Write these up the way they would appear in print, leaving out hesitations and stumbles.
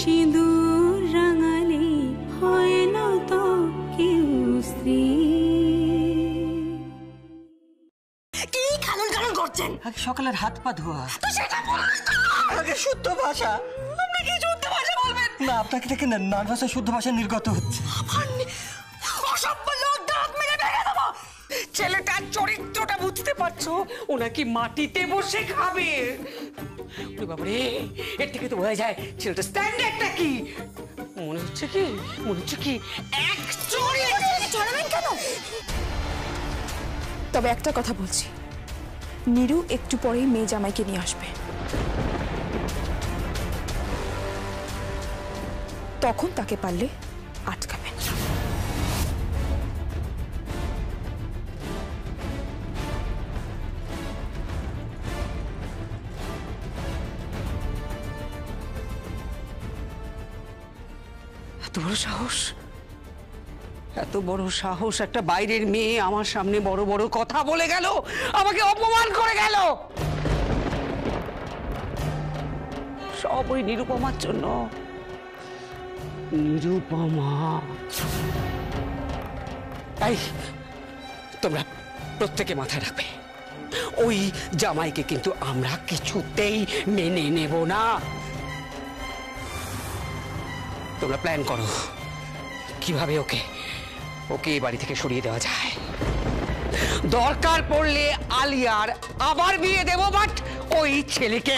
সিঁদুর রাঙালে হয় না তো কেউ স্ত্রী। কি খালন খালন করছেন? আগে সকালের হাত পা ধোয়া। তো সেটা বলুন। আগে শুদ্ধ ভাষা। আপনি কি শুদ্ধ ভাষা বলবেন? না, আপনাকে দেখে নার্ভাসে শুদ্ধ ভাষা নির্গত হচ্ছে। অসভ্য লোক, দাঁত মেরে ভেঙে দেবো। ছেলেটার চরিত্রটা বুঝতে পারছো? ওরা কি মাটিতে বসে খাবে? বাবারে, এর থেকে তো বোঝা যায় ছেলেটা স্ট্যান্ডার্ডটা কি। মনে হচ্ছে কি চড়াবেন কেন? তবে একটা কথা বলছি, নীরু একটু পরেই মেয়ে জামাইকে নিয়ে আসবে। তখন তাকে পারলে আটকাবেন। এত বড় সাহস একটা বাইরের মেয়ে আমার সামনে বড় বড় কথা বলে গেল, আমাকে অপমান করে গেল। সব ওই নিরুপমার জন্য। নিরুপমা, এই তোমরা প্রত্যেকে মাথায় রাখবে, ওই জামাইকে কিন্তু আমরা কিছুতেই মেনে নেব না। তোমরা প্ল্যান করো কিভাবে ওকে এই বাড়ি থেকে সরিয়ে দেওয়া যায়। দরকার পড়লে আলিয়ার আবার বিয়ে দেব, বাট ওই ছেলেকে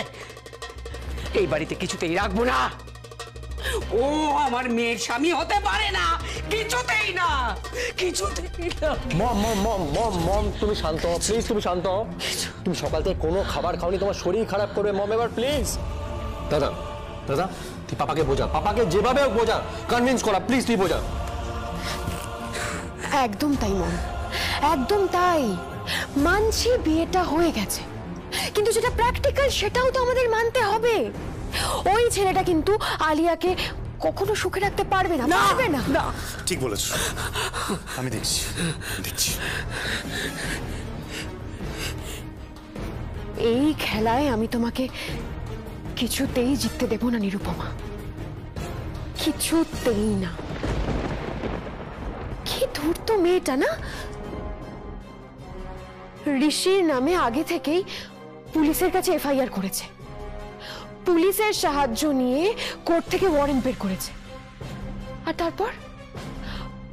এই বাড়িতে কিছুতেই রাখবো না। ও আমার মেয়ের স্বামী হতে পারে না, কিছুতেই না। মম তুমি শান্ত হও প্লিজ, তুমি শান্ত হও। তুমি সকাল থেকে কোনো খাবার খাওনি, তোমার শরীর খারাপ করবে মম এবার প্লিজ। দাদা তুই পাপাকে বোঝা, পাপাকে যেভাবে বোঝা, কনভিন্স করা প্লিজ, তুই বোঝা। একদম তাই মম, একদম তাই। মানছি বিয়েটা হয়ে গেছে, কিন্তু যেটা প্র্যাকটিক্যাল সেটাও তো আমাদের মানতে হবে। ওই ছেলেটা কিন্তু আলিয়াকে কখনো সুখে রাখতে পারবে না, পারবে না। ঠিক বলেছো, আমি দেখছি। এই খেলায় আমি তোমাকে কিছুতেই জিততে দেব না নিরুপমা, কিছুতেই না। কি ধূর্ত মেয়েটা না, ঋষির নামে আগে থেকেই পুলিশের কাছে এফআইআর করেছে, পুলিশের সাহায্য নিয়ে কোর্ট থেকে ওয়ারেন্ট বের করেছে, আর তারপর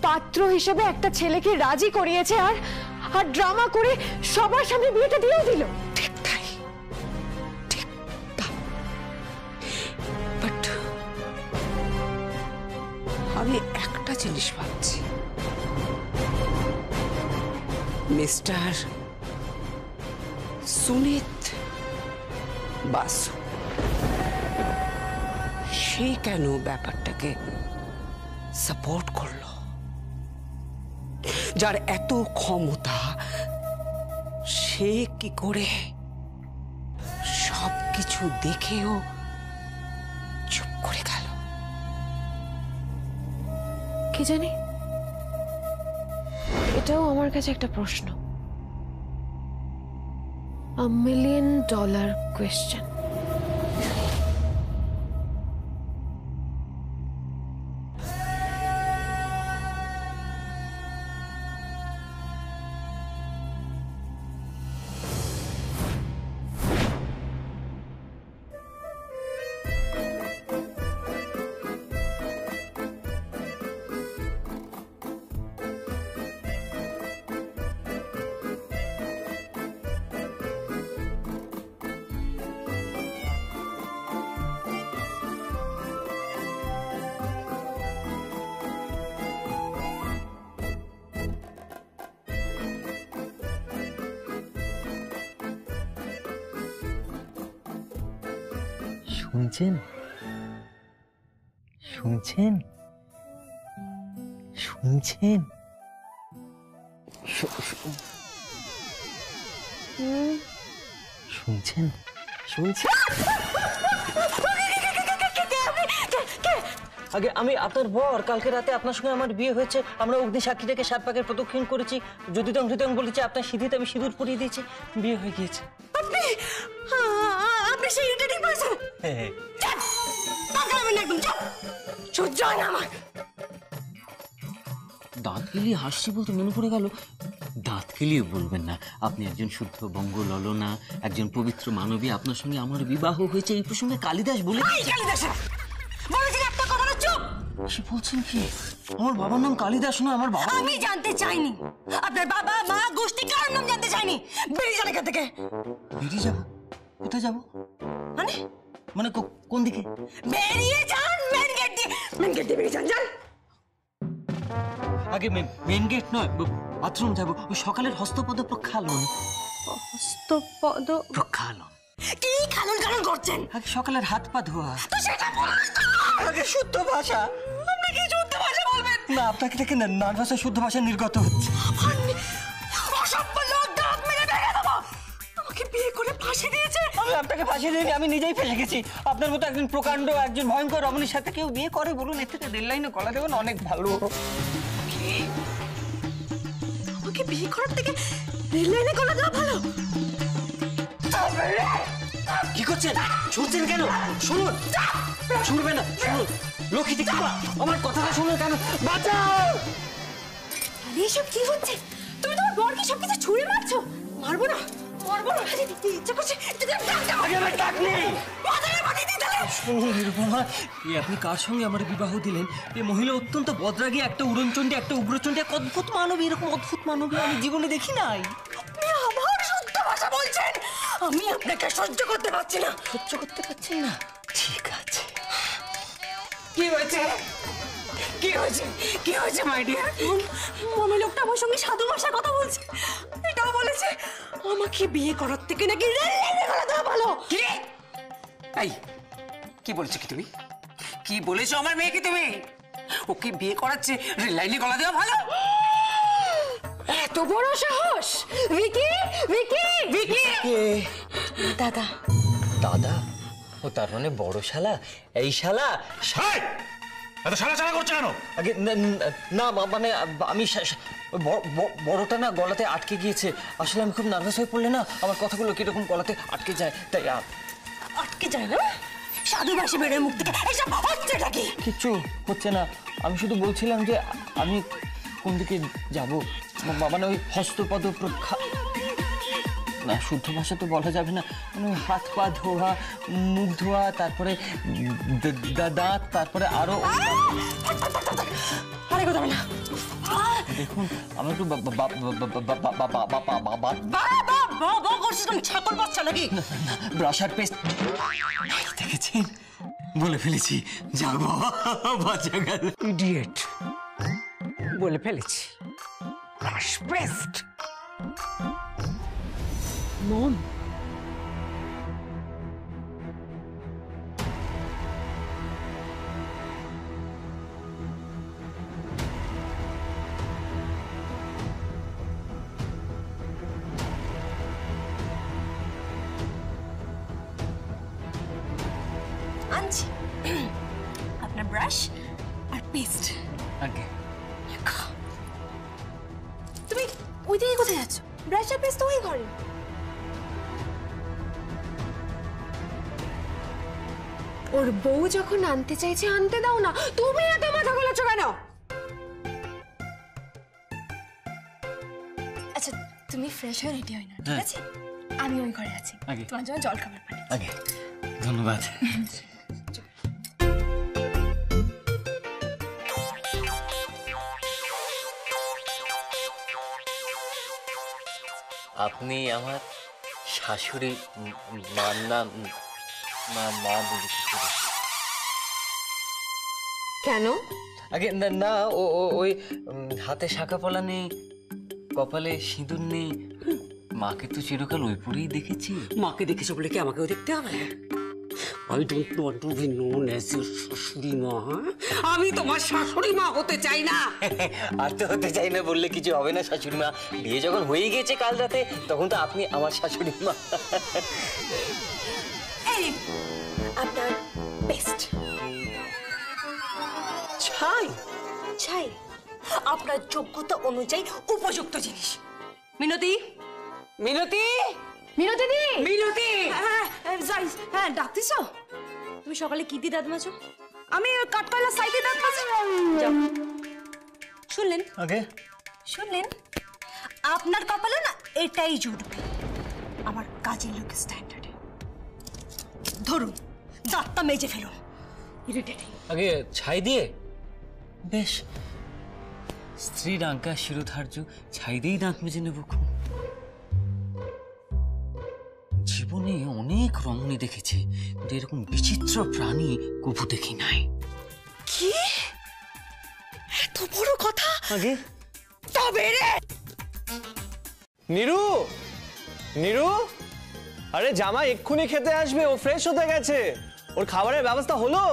পাত্র হিসেবে একটা ছেলেকে রাজি করিয়েছে, আর ড্রামা করে সবার সামনে বিয়েটা দিয়েও দিল। ঠিক তাই, ঠিক তাই। বাট আমি একটা জিনিস ভাবছি, মিস্টার সুনিত বাসু সে কেন ব্যাপারটাকে সাপোর্ট করলো? যার এত ক্ষমতা, সে কি করে সবকিছু দেখেও চুপ করে গেল? কি জানি, এটাও আমার কাছে একটা প্রশ্ন, $1 million কোয়েশ্চেন। শুনছেন শুনছেন শুনছেন? শুনছেন শুনছেন? আগে আমি আপনার বর, কালকে রাতে আপনার সঙ্গে আমার বিয়ে হয়েছে, আমরা অগ্নি সাক্ষী থেকে 7 পাকের প্রদক্ষিণ করেছি, যদিতং হৃদয়ং বলেছি, আপনার সিঁথিতে আমি সিঁদুর পরিয়ে দিয়েছি, বিয়ে হয়ে গিয়েছে। আপনি সেই ইন্টারভিউ করেছেন? হ্যাঁ। পারবেন না একদম। সহ্য হয় না আমার। দাঁত কেলিয়ে হাসছি বলতে মনে পড়ে গেল, দাঁত কেলিয়ে বলবেন না, আপনি একজন শুদ্ধ বঙ্গ ললনা, একজন পবিত্র মানবী, আপনার সঙ্গে আমার বিবাহ হয়েছে এই প্রসঙ্গে কালিদাস বলে। সে বলছেন কি? আমার বাবার নাম কালিদাস না, আমার বাবা। আমি জানতে চাইনি, আপনার বাবা মা গোষ্ঠী কার নাম জানতে চাইনি। বেরিয়ে যান এখান থেকে। বেরিয়ে যাবো? কোথায় যাবো? মানে মানে কোন দিকে? বেরিয়ে যান, মেন গেট দিয়ে। মেন গেট দিয়ে বেরিয়ে যান। যান। আগে মেন গেট নয়, বাথরুম যাবো। ওই সকালের হস্তপদ প্রক্ষালন। হস্তপদ প্রক্ষালন কি খালন খালন করছেন? আগে সকালের হাত পা ধোয়া। তো সেটা বলুন তো। আগে শুদ্ধ ভাষা। আপনি কি শুদ্ধ ভাষা বলবেন? না, আপনাকে দেখে নার্ভাসে শুদ্ধ ভাষা নির্গত হচ্ছে। অসভ্য লোক, দাঁত মেরে ভেঙে দেবো। আমাকে বিয়ে করে ফাঁসি দিয়েছে। আমি আপনাকে ফাঁসি দিইনি, আমি নিজেই ফেসে গেছি। আপনার মতো একজন প্রকাণ্ড, একজন ভয়ঙ্কর রমণীর সাথে কেউ বিয়ে করে বলুন? এর থেকে রেল লাইনে গলা দেবেন, অনেক ভালো। আমাকে বিয়ে করার থেকে রেল লাইনে গলা দেওয়া ভালো। কি করছেন? শুনছেন কেন? শুনুন। শুনবেন না, শুনুন। লক্ষ্মী দিকে আমার কথাটা শুনুন কেন? বাঁচাও! আরে এসব কি হচ্ছে? তুমি তোমার বরকে সবকিছু ছুঁড়ে মারছো। মারবো না, মারবো না। ইচ্ছা করছে আগে আমার ডাক নেই। শুনুন নিরুপমা, আপনি কার সঙ্গে আমার বিবাহ দিলেন? এই মহিলা অত্যন্ত বদরাগী, একটা উড়নচণ্ডী, একটা উগ্রচণ্ডী, এক অদ্ভুত মানবী। এরকম অদ্ভুত মানবী আমি জীবনে দেখি নাই। আপনি আবার শুদ্ধ ভাষা বলছেন। আমি আপনাকে সহ্য করতে পারছি না। সহ্য করতে পারছেন না? ঠিক আছে। কি হয়েছে? কি হয়েছে? কি হয়েছে মাই ডিয়ার? মনে লোকটা আমার সঙ্গে সাধু ভাষায় কথা বলছে। এটাও বলেছে আমাকে বিয়ে করার থেকে নাকি রেল লাইনে গলা দেওয়া ভালো। কি? এই কি বলছো কি তুমি? কি বলেছো আমার মেয়েকে তুমি? ওকে বিয়ে করাচ্ছে রেল লাইনে গলা দেওয়া ভালো? এত বড় সাহস! ভিকি, ভিকি, ভিকি! দাদা। দাদা? ও তার মানে বড় শালা? এই শালা? এত শালা শালা করছে কেন? আগে না, মানে আমি বড়টা না গলাতে আটকে গিয়েছে। আসলে আমি খুব নার্ভাস হয়ে পড়লে না আমার কথাগুলো কিরকম গলাতে আটকে যায়, তাই। আটকে যায় না? সাধু ভাষা বেরোয় মুখ থেকে। এইসব হচ্ছেটা কি? কিচ্ছু হচ্ছে না। আমি শুধু বলছিলাম যে আমি কোন দিকে যাবো। মানে ওই হস্তপদ প্রক্ষা, না শুদ্ধ ভাষা তো বলা যাবে না, মানে ওই হাত পা ধোয়া, মুখ ধোয়া, তারপরে দাঁত, তারপরে আরো। আরে কথা না। দেখুন আমি একটু ছাগল বাচ্চা নাকি? ব্রাশার পেস্ট দেখেছেন? বলে ফেলেছি। যাও বাবা, বাঁচা গেল। ইডিয়েট, বলে ফেলেছি। Brush paste. মন আনছি আপনার ব্রাশ আর পেস্ট। আগে তুমি ওই দিকে কোথায় যাচ্ছ? ব্রাশ আর পেস্ট তো ওই ঘরে। ওর বউ যখন আনতে চাইছে আনতে দাও না, তুমি এত মাথা গোলাচ্ছ কেন? আচ্ছা তুমি ফ্রেশ হয়ে রেডি হই না, ঠিক আছে? আমি ওই ঘরে আছি, তোমার জন্য জল খাবার পানি। আগে ধন্যবাদ। আপনি আমার শাশুড়ি মার নাম মা বলি কেন? আগে না, ওই হাতে শাঁখা পলা নেই, কপালে সিঁদুর নেই। মাকে তো চিরকাল ওই পরেই দেখেছি। মাকে দেখেছো বলে কি আমাকেও দেখতে হবে? I don't want to be known as your শাশুড়ি মা। আমি তোমার শাশুড়ি মা হতে চাই না। আর তো হতে চাই না বললে কিছু হবে না শাশুড়ি মা। বিয়ে যখন হয়ে গেছে কাল রাতে, তখন তো আপনি আমার শাশুড়ি মা। এই আপনার বেস্ট ছাই ছাই আপনার যোগ্যতা অনুযায়ী উপযুক্ত জিনিস। মিনতি, মিনতি, মিনতি দি, মিনতি। হ্যাঁ যাই। হ্যাঁ ডাকতেছো? তুমি সকালে কি দিয়ে দাঁত মাজো? আমি কাঠকয়লা সাইডে দেখবো। শুনলেন আগে শুনলেন, আপনার কপালে না এটাই জুটবে, আমার কাজের লোক স্ট্যান্ডার্ডে। ধরুন দাঁতটা মেজে ফেলুন, ইরিটেটিং। আগে ছাই দিয়ে বেশ, স্ত্রীর আজ্ঞা শিরোধার্য, ছাই দিয়েই দাঁত মেজে নেব। খুব জীবনে অনেক রমণী দেখেছি, কিন্তু এরকম বিচিত্র প্রাণী কবু দেখি নাই। কি এত বড় কথা? আগে তবে রে নীরু, নীরু, আরে জামাই এক্ষুনি খেতে আসবে, ও ফ্রেশ হতে গেছে। ওর খাবারের ব্যবস্থা হলো?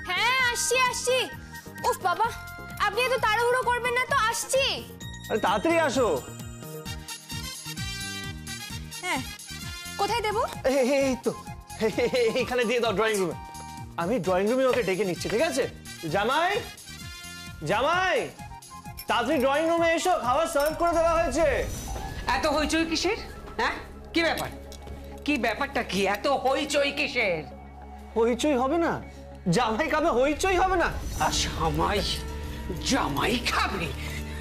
হ্যাঁ আসছি আসছি। উফ বাবা, আপনি এত তাড়াহুড়ো করবেন না তো, আসছি। আরে তাড়াতাড়ি আসো। হ্যাঁ, কোথায় দেবো? এই তো এইখানে দিয়ে দাও, ড্রয়িং রুমে। আমি ড্রয়িং রুমে ওকে ডেকে নিচ্ছি, ঠিক আছে? জামাই, জামাই, তাড়াতাড়ি ড্রয়িং রুমে এসো, খাবার সার্ভ করে দেওয়া হয়েছে। এত হইচই কিসের? হ্যাঁ, কি ব্যাপার? কি ব্যাপারটা কি? এত হইচই কিসের? হইচই হবে না? জামাই খাবে, হইচই হবে না? জামাই, জামাই খাবে?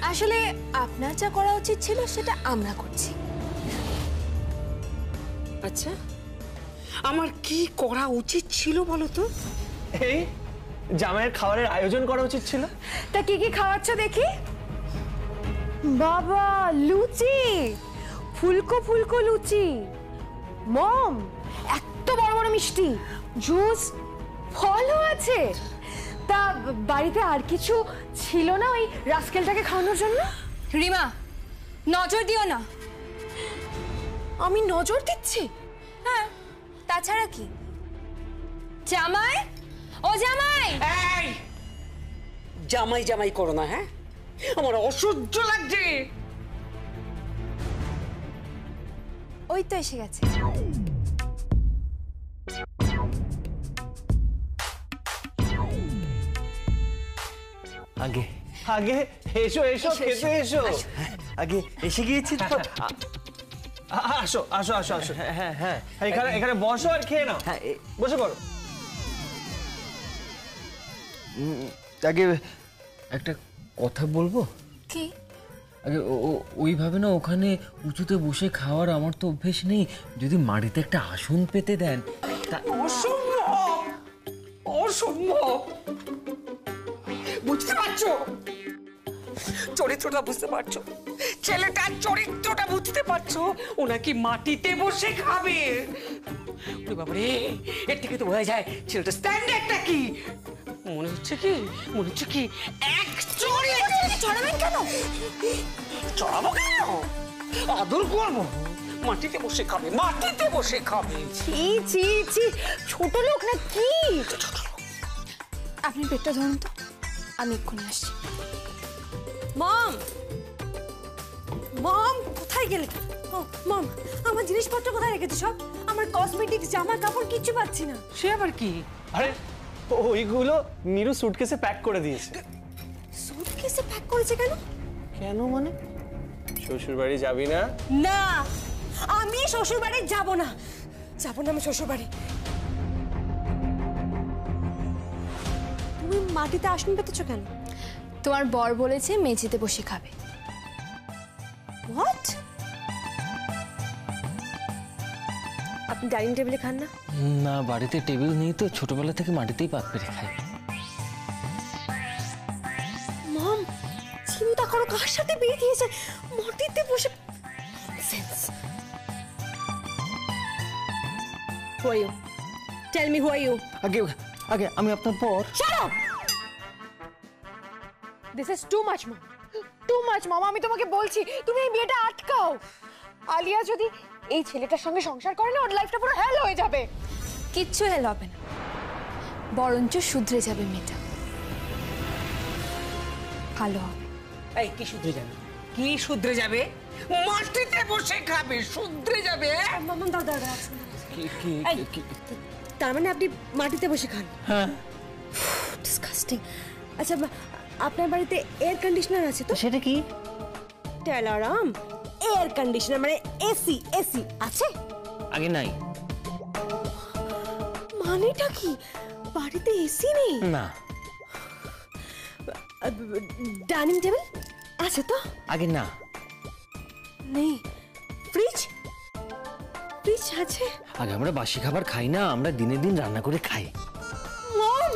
আসলে আপনার যা করা উচিত ছিল সেটা আমরা করছি। আচ্ছা, আমার কি করা উচিত ছিল বলো তো? এই জামাইয়ের খাবারের আয়োজন করা উচিত ছিল। তা কি কি খাওয়াচ্ছ দেখি? বাবা, লুচি, ফুলকো ফুলকো লুচি, মম, এত বড় বড় মিষ্টি, জুস, ফলও আছে। তা বাড়িতে আর কিছু ছিল না ওই রাস্কেলটাকে খাওয়ানোর জন্য? রিমা, নজর দিও না। আমি নজর দিচ্ছি? হ্যাঁ, তাছাড়া কি? জামাই, ও জামাই। এই, জামাই জামাই করো না, হ্যাঁ? আমার অসহ্য লাগছে। ওই তো এসে গেছে। আগে আগে এসো এসো, খেতে এসো। আগে এসে গিয়েছি তো। আসো আসো আসো আসো। হ্যাঁ হ্যাঁ, এখানে এখানে বসো আর খেয়ে নাও। হ্যাঁ, বসে পড়ো। আগে একটা কথা বলবো। কি? আগে ওইভাবে না ওখানে উঁচুতে বসে খাওয়ার আমার তো অভ্যেস নেই। যদি মাটিতে একটা আসন পেতে দেন। অসম্ভব, অসম্ভব। বুঝতে পারছো? চরিত্রটা বুঝতে পারছো? ছেলেটার চরিত্রটা বুঝতে পারছো? ও নাকি মাটিতে বসে খাবে। ওরে বাবারে, এর থেকে তো বোঝা যায় ছেলেটা স্ট্যান্ডার্ডটা কি। মনে হচ্ছে কি, মনে হচ্ছে কি এক চড়ে চড়াবেন কেন? চড়াবো কেন? আদর করবো। মাটিতে বসে খাবে, মাটিতে বসে খাবে। ছি ছি ছি, ছোট লোক না কি? আপনি পেটটা ধরুন তো, আমি এক্ষুনি আসছি। মম, মম, কোথায় গেলে? ও মম, আমার জিনিসপত্র কোথায় রেখেছো সব? আমার কসমেটিক্স, জামা কাপড় কিচ্ছু পাচ্ছি না। সে আবার কি? আরে ওইগুলো নীরু সুটকেসে প্যাক করে দিয়েছে। সুটকেসে প্যাক করেছে কেন? কেন মানে? শ্বশুর বাড়ি যাবি না? না, আমি শ্বশুর বাড়ি যাব না, যাব না আমি শ্বশুর বাড়ি। তুমি মাটিতে আসন পেতেছো কেন? তোমার বর বলেছে মেঝেতে বসে খাবে। হোয়াট? আপনি ডাইনিং টেবিলে খান না? না, বাড়িতে টেবিল নেই তো, ছোটবেলা থেকে মাটিতেই পাত পেরে খাই। মম, চিন্তা করো, কার সাথে বিয়ে দিয়েছে? মাটিতে বসে। Sense. Who are you? Tell me who are you? আগে আগে আমি আপনার পর। Shut up! This is too much mom, too much mom. আমি তোমাকে বলছি তুমি এই বিয়েটা আটকাও। আলিয়া যদি এই ছেলেটার সঙ্গে সংসার করে না, ওর লাইফটা পুরো হেল হয়ে যাবে। কিচ্ছু হেল হবে না, বরঞ্চ শুধরে যাবে মেয়েটা, ভালো হবে। এই কি শুধরে যাবে? কি শুধরে যাবে? মাটিতে বসে খাবে, শুধরে যাবে। মামা দাদা দাদা, কি কি এই, তার মানে আপনি মাটিতে বসে খান? হ্যাঁ। ডিসকাস্টিং। আচ্ছা, আপনার বাড়িতে এয়ার কন্ডিশনার আছে তো? সেটা কি? টেলারাম এয়ার কন্ডিশনার, মানে এসি, এসি আছে? আগে নাই। মানেটা কি? বাড়িতে এসি নেই? না, ডাইনিং টেবিল আছে তো? আগে না। নেই। ফ্রিজ? ফ্রিজ আছে? আগে আমরা বাসি খাবার খাই না, আমরা দিনে দিন রান্না করে খাই। মম,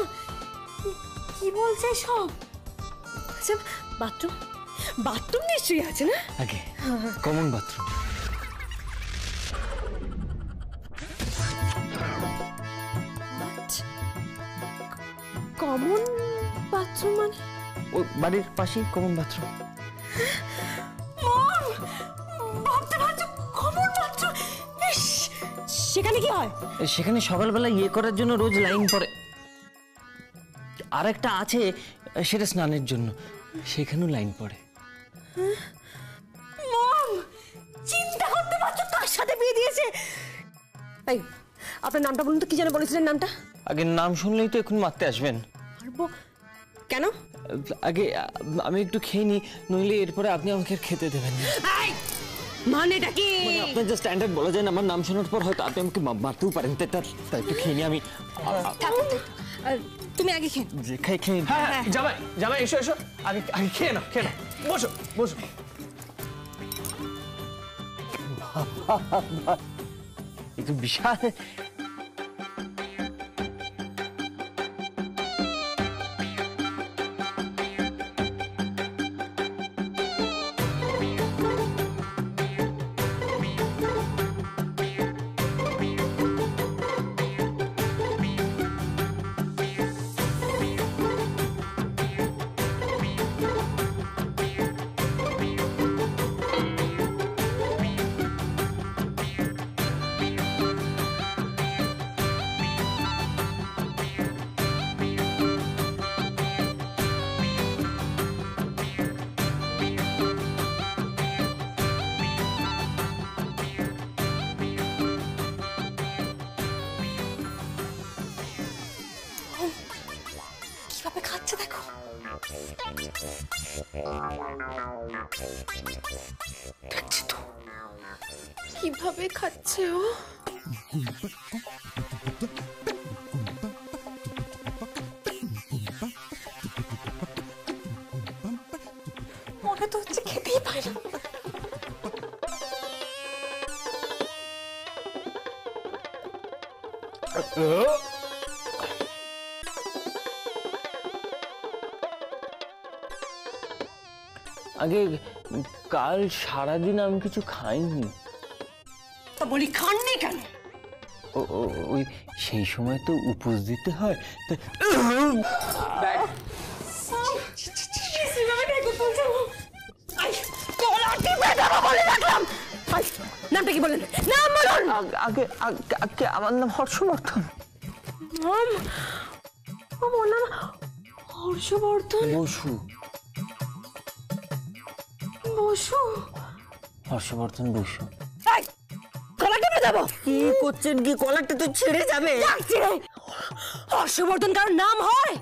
কি বলছে সব? আচ্ছা, বাথরুম? বাথরুম নিশ্চয়ই আছে না? আগে কমন বাথরুম। কমন বাথরুম মানে? ওই বাড়ির পাশেই কমন বাথরুম। মম, ভাবতে পারছো কমন বাথরুম? সেখানে কি হয়? সেখানে সকালবেলা ইয়ে করার জন্য রোজ লাইন পড়ে। আর একটা আছে, সেটা স্নানের জন্য, সেখানেও লাইন পড়ে। মম, চিন্তা করতে পারছো কার সাথে বিয়ে দিয়েছে? এই, আপনার নামটা বলুন তো, কি যেন বলেছিলেন নামটা? আগে নাম শুনলেই তো এখন মারতে আসবেন। পারবো কেন? আগে আমি একটু খেয়ে নি, নইলে এরপরে আপনি আমাকে আর খেতে দেবেন না। মানেটা কি? আপনার যে স্ট্যান্ডার্ড বলা যায় না, আমার নাম শোনার পর হয়তো আপনি আমাকে মারতেও পারেন, তাই একটু খেয়ে নি আমি। তুমি আগে খেয়ে যে খেয়ে হ্যাঁ জামাই, জামাই এসো এসো, আগে আগে খেয়ে নাও, খেয়ে নাও, বসো বসো। একটু বিশাল। কিভাবে খাচ্ছে দেখো। দেখছি তো কিভাবে খাচ্ছে ও। মনে তো হচ্ছে খেতেই পারে না। আগে কাল সারাদিন আমি কিছু খাইনি। তা বলি খাননি কেন? ওই সেই সময় তো উপোস দিতে হয়। নামটা কি বলেন? নাম বলুন। আগে আমার নাম হর্ষবর্ধন। আমার নাম হর্ষবর্ধন বসু। বসু। হর্ষবর্ধন বসু। গলা টিপে দেবো। কি করছেন কি? কলারটা তো ছেড়ে যাবে। হর্ষবর্ধন কারোর নাম হয়?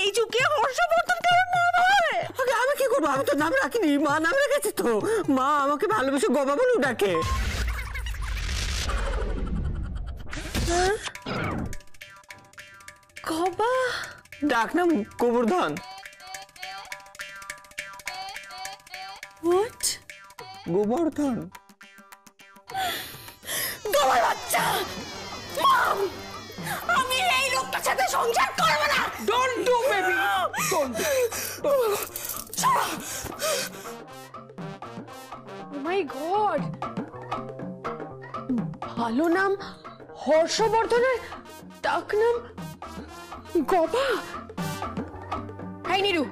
এই যুগে হর্ষবর্ধন কারোর নাম হয়? আগে আমি কি করবো? আমি তো নাম রাখিনি, মা নাম রেখেছে তো। মা আমাকে ভালোবেসে গবা বলে ডাকে। গবা? ডাক নাম গোবর্ধন। হোয়াট? গোবর্ধন। গবার বাচ্চা। মম, আমি এই লোকটার সাথে সংসার করব না। Don't do baby, don't do. Oh my God, ভালো নাম হর্ষবর্ধনের, ডাক নাম গবা। হাই নিরু,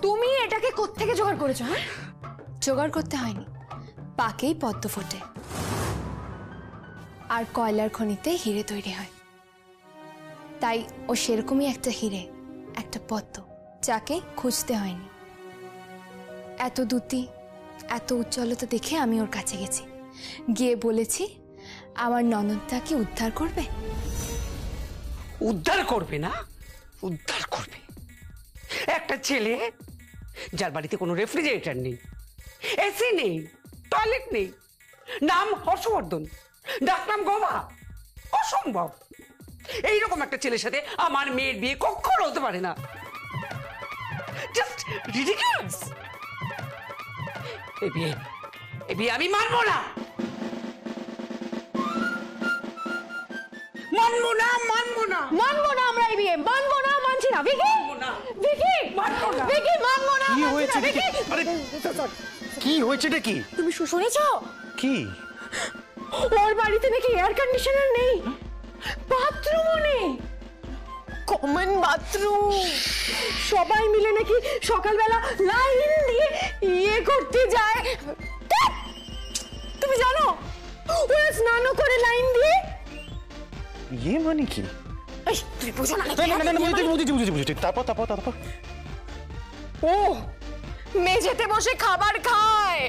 তুমি এটাকে কোত্থেকে জোগাড় করেছো? হ্যাঁ, জোগাড় করতে হয়নি, পাকেই পদ্ম ফোটে, আর কয়লার খনিতে হিরে তৈরি হয়। তাই ও সেরকমই একটা হিরে, একটা পদ্ম, যাকে খুঁজতে হয়নি। এত দ্যুতি, এত উজ্জ্বলতা দেখে আমি ওর কাছে গেছি, গিয়ে বলেছি আমার ননদটাকে উদ্ধার করবে। উদ্ধার করবে না? উদ্ধার করবে। একটা ছেলে যার বাড়িতে কোনো রেফ্রিজারেটর নেই, এসি নেই, টয়লেট নেই, নাম হর্ষবর্ধন, ডাকনাম গবা, অসম্ভব। এইরকম একটা ছেলের সাথে আমার মেয়ের বিয়ে কখনো হতে পারে না। Just ridiculous. এই বিয়ে আমি মানবো না, মানবো না, মানবো না, মানবো না আমরা এই বিয়ে, মানবো না, মানছি না। ভিকি, ভিকি, মানবো না। ভিকি, মানবো না। কি হয়েছে ভিকি? আরে কি হয়েছে এটা কি তুমি শুনেছো? কি ওর বাড়িতে নাকি এয়ার কন্ডিশনার নেই, বাথরুমও নেই, কমন বাথরুম। সবাই মিলে নাকি সকালবেলা লাইন দিয়ে ইয়ে করতে যায়। তুমি জানো ওরা স্নানও করে লাইন দিয়ে? ইয়ে মানে কি? এই, তুই বুঝো না নাকি? না না না বুঝেছি। তারপর ও মেঝেতে বসে খাবার খায়।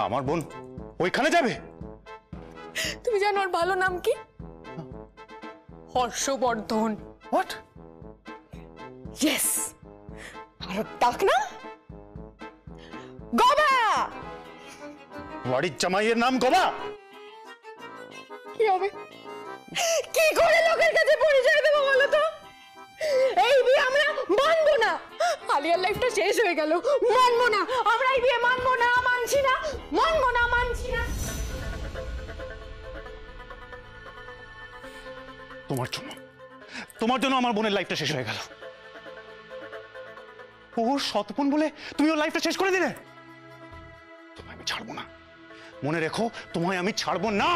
আমার বোন ওইখানে যাবে? তুমি জানো ওর ভালো নাম কি? হর্ষবর্ধন। হোয়াট? ইয়েস। আর ওর ডাক না গবা। বাড়ির জামাইয়ের নাম গবা? কি হবে? কি করে লোকের কাছে পরিচয় দেবো বলো তো? এই বিয়ে আমরা মানবো না। আলিয়ার লাইফটা শেষ হয়ে গেল, মানবো না আমরা এই বিয়ে, মানবো না, মানছি না, মানবো না, মানছি না। তোমার জন্য আমার বোনের লাইফটা শেষ হয়ে গেল। ওর সৎবোন বলে তুমি ওর লাইফটা শেষ করে দিলে। তোমায় আমি ছাড়বো না, মনে রেখো, তোমায় আমি ছাড়বো না।